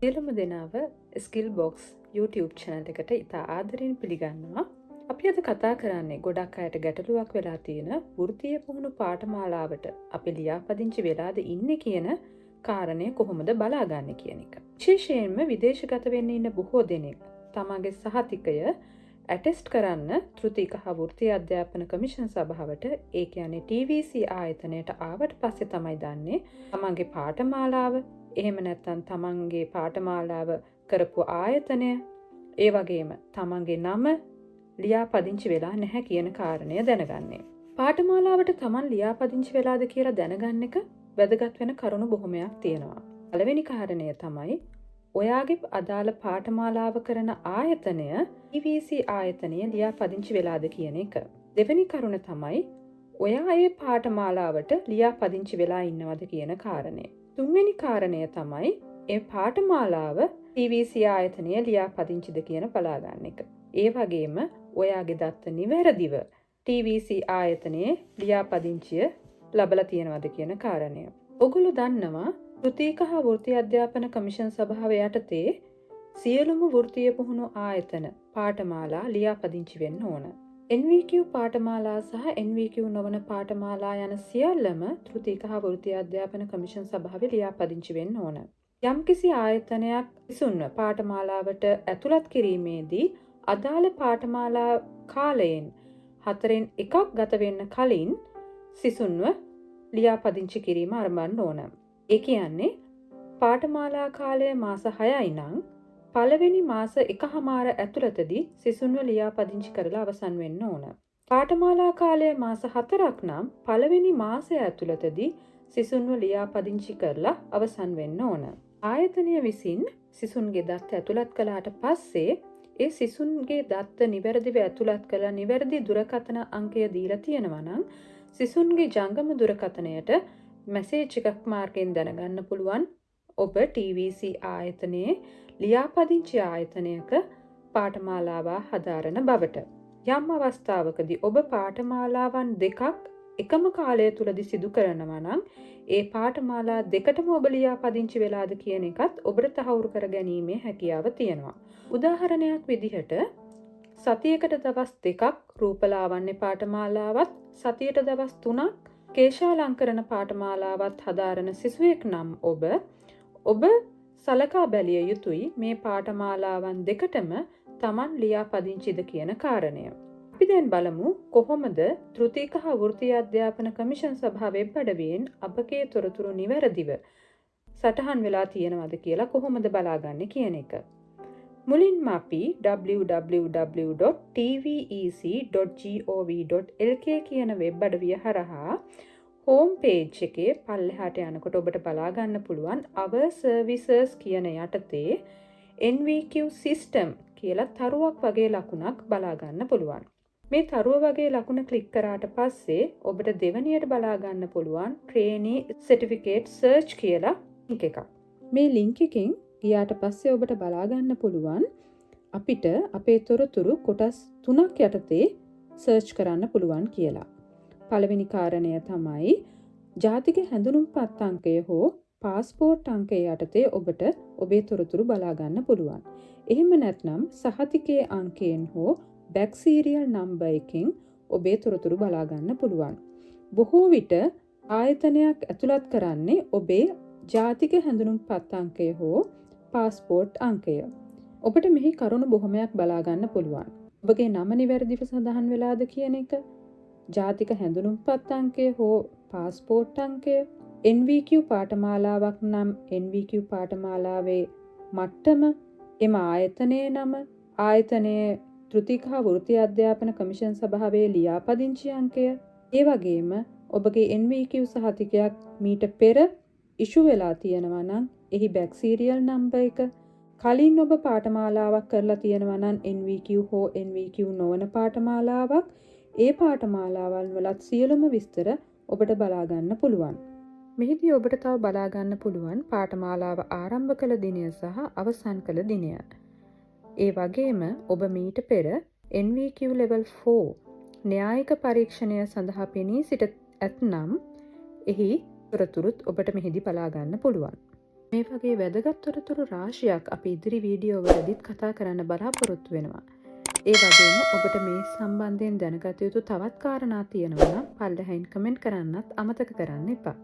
සියලුම දෙනාව skill box YouTube channel එකට ඉතා ආදරයෙන් පිළිගන්නවා. අපි අද කතා කරන්නේ ගොඩක් අයට ගැටලුවක් වෙලා තියෙන වෘත්තීය පුහුණු පාඨමාලාවට අපි ලියාපදිංචි වෙලාද ඉන්නේ කියන කාරණය කොහොමද බලාගන්නේ කියන එක. විශේෂයෙන්ම විදේශගත වෙන්න ඉන්න බොහෝ දෙනෙක් තමන්ගේ සහතිකය ඇටෙස්ට් කරන්න තෘතීක හා වෘත්තීය අධ්‍යාපන කමිෂන් සභාවට ඒ කියන්නේ TVC ආයතනයට ආවට පස්සේ තමයි දන්නේ තමන්ගේ පාඨමාලාව එහෙම නැත්නම් තමන්ගේ පාඨමාලාව කරපු ආයතනය ඒ වගේම තමන්ගේ නම ලියාපදිංචි වෙලා නැහැ කියන කාරණය දැනගන්නේ. පාඨමාලාවට තමන් ලියාපදිංචි වෙලාද කියලා දැනගන්න එක වැදගත් වෙන කරුණු බොහොමයක් තියෙනවා. පළවෙනි කාරණය තමයි ඔයාගේ අදාළ පාඨමාලාව කරන ආයතනය TVC ආයතනය ලියාපදිංචි වෙලාද කියන එක. දෙවෙනි කරුණ තමයි ඔයා ඒ පාඨමාලාවට ලියාපදිංචි වෙලා ඉන්නවද කියන කාරණය. තුන්වෙනි කාරණය තමයි ඒ පාඨමාලාව TVC ආයතනය ලියාපදිංචිද කියන බලාගන්න එක. ඒ වගේම ඔයාගේ දත්ත නිවැරදිව TVC ආයතනයේ ලියාපදිංචිය ලබලා තියෙනවද කියන කාරණය. ඔගොල්ලෝ දන්නවා තෘතීක හා වෘත්තීය අධ්‍යාපන කමිෂන් සභාව යටතේ සියලුම වෘත්තීය පුහුණු ආයතන පාඨමාලා ලියාපදිංචි වෙන්න ඕන. NVQ පාඨමාලා සහ NVQ නොවන පාඨමාලා යන සියල්ලම තෘතීක හා වෘත්තීය අධ්‍යාපන කමිෂන් සභාවේ ලියාපදිංචි වෙන්න ඕන. යම්කිසි ආයතනයක් සිසුන්ව පාඨමාලාවට ඇතුළත් කිරීමේදී අදාළ පාඨමාලා කාලයෙන් 4න් එකක් ගත වෙන්න කලින් සිසුන්ව ලියාපදිංචි කිරීම ආරම්භ ඕන. ඒ කියන්නේ පාඨමාලා කාලය මාස 6යි නම් පළවෙනි මාස 1මාර ඇතුළතදී සිසුන්ව ලියාපදිංචි කරලා අවසන් වෙන්න ඕන. පාඨමාලා කාලය මාස 4ක් නම් පළවෙනි මාසය ඇතුළතදී සිසුන්ව ලියාපදිංචි කරලා අවසන් වෙන්න ඕන. ආයතනය විසින් සිසුන්ගේ දත්ත ඇතුළත් කළාට පස්සේ ඒ සිසුන්ගේ දත්ත නිවැරදිව ඇතුළත් කරලා නිවැරදි දුරකථන අංකය දීලා තියෙනවා නම් සිසුන්ගේ ජංගම දුරකථනයට මැසේජ් එකක් මාර්ගයෙන් දැනගන්න පුළුවන් ඔබ TVC ආයතනයේ ලියාපදිංචි ආයතනයක පාඨමාලාව හදාරන බවට. යම් අවස්ථාවකදී ඔබ පාඨමාලාවන් දෙකක් එකම කාලය තුලදී සිදු කරනවා නම් ඒ පාඨමාලා දෙකටම ඔබ ලියාපදිංචි වෙලාද කියන එකත් ඔබට තහවුරු කර ගැනීමේ හැකියාව තියෙනවා. උදාහරණයක් විදිහට සතියකට දවස් 2ක් රූපලාවන්‍ය පාඨමාලාවත් සතියට දවස් 3ක් කේශාලංකරණ පාඨමාලාවත් හදාරන සිසුවෙක් නම් ඔබ සලකා බැලිය යුතුයි මේ පාඨමාලාවන් දෙකටම Taman ලියාපදිංචිද කියන කාරණය. අපි දැන් බලමු කොහොමද තෘතීක හා වෘත්තීය අධ්‍යාපන කමිෂන් සභාව වෙබ් අඩවියෙන් අපගේ තොරතුරු නිවැරදිව සටහන් වෙලා තියෙනවද කියලා කොහොමද බලාගන්නේ කියන එක. මුලින්ම අපි www.tvec.gov.lk කියන වෙබ් අඩවිය හරහා හෝම් පේජ් එකේ පල්ලෙහාට යනකොට ඔබට බලා ගන්න පුළුවන් our services කියන යටතේ NVQ system කියලා තරුවක් වගේ ලකුණක් බලා ගන්න පුළුවන්. මේ තරුව වගේ ලකුණ ක්ලික් කරාට පස්සේ ඔබට දෙවැනියට බලා ගන්න පුළුවන් trainee certificate search කියලා ලින්ක් එකක්. මේ ලින්ක් එකෙන් ගියාට පස්සේ ඔබට බලා ගන්න පුළුවන් අපිට අපේ තොරතුරු කොටස් 3ක් යටතේ සර්ච් කරන්න පුළුවන් කියලා. පළවෙනි කාරණය තමයි ජාතික හැඳුනුම්පත් අංකය හෝ පාස්පෝර්ට් අංකය යටතේ ඔබට ඔබේ තොරතුරු බලා ගන්න පුළුවන්. එහෙම නැත්නම් සහතිකයේ අංකයෙන් හෝ බැක් සීරියල් නම්බර් එකෙන් ඔබේ තොරතුරු බලා ගන්න පුළුවන්. බොහෝ විට ආයතනයක් ඇතුළත් කරන්නේ ඔබේ ජාතික හැඳුනුම්පත් අංකය හෝ පාස්පෝර්ට් අංකය. ඔබට මෙහි කරුණු බොහොමයක් බලා ගන්න පුළුවන්. ඔබගේ නම නිවැරදිව සඳහන් වෙලාද කියන එක, ජාතික හැඳුනුම්පත් අංකය හෝ පාස්පෝර්ට් අංකය, NVQ පාඨමාලාවක් නම් NVQ පාඨමාලාවේ මට්ටම, එම ආයතනයේ නම, ආයතනයේ තෘතීක හා වෘත්තීය අධ්‍යාපන කමිෂන් සභාවේ ලියාපදිංචි අංකය, ඒ වගේම ඔබගේ NVQ සහතිකයක් මීට පෙර ඉෂු වෙලා තියෙනවා නම් එහි බැක් සීරියල් නම්බර් එක, කලින් ඔබ පාඨමාලාවක් කරලා තියෙනවා නම් NVQ හෝ NVQ නොවන පාඨමාලාවක්, ඒ පාඨමාලාවල් වලත් සියලුම විස්තර ඔබට බලා ගන්න පුළුවන්. මෙහිදී ඔබට තව බලා ගන්න පුළුවන් පාඨමාලාව ආරම්භ කළ දිනය සහ අවසන් කළ දිනය. ඒ වගේම ඔබ මීට පෙර NVQ level 4 න්‍යායික පරීක්ෂණය සඳහා පෙනී සිට ඇතනම් එහි තොරතුරුත් ඔබට මෙහිදී බලා ගන්න පුළුවන්. මේ වගේ වැදගත් තොරතුරු රාශියක් අපි ඉදිරි වීඩියෝ වලදීත් කතා කරන්න බලාපොරොත්තු වෙනවා. ඒ වගේම ඔබට මේ සම්බන්ධයෙන් දැනගත යුතු තවත් කාරණා තියෙනවා නම් පල්ලෙහායින් කමෙන්ට් කරන්නත් අමතක කරන්න එපා.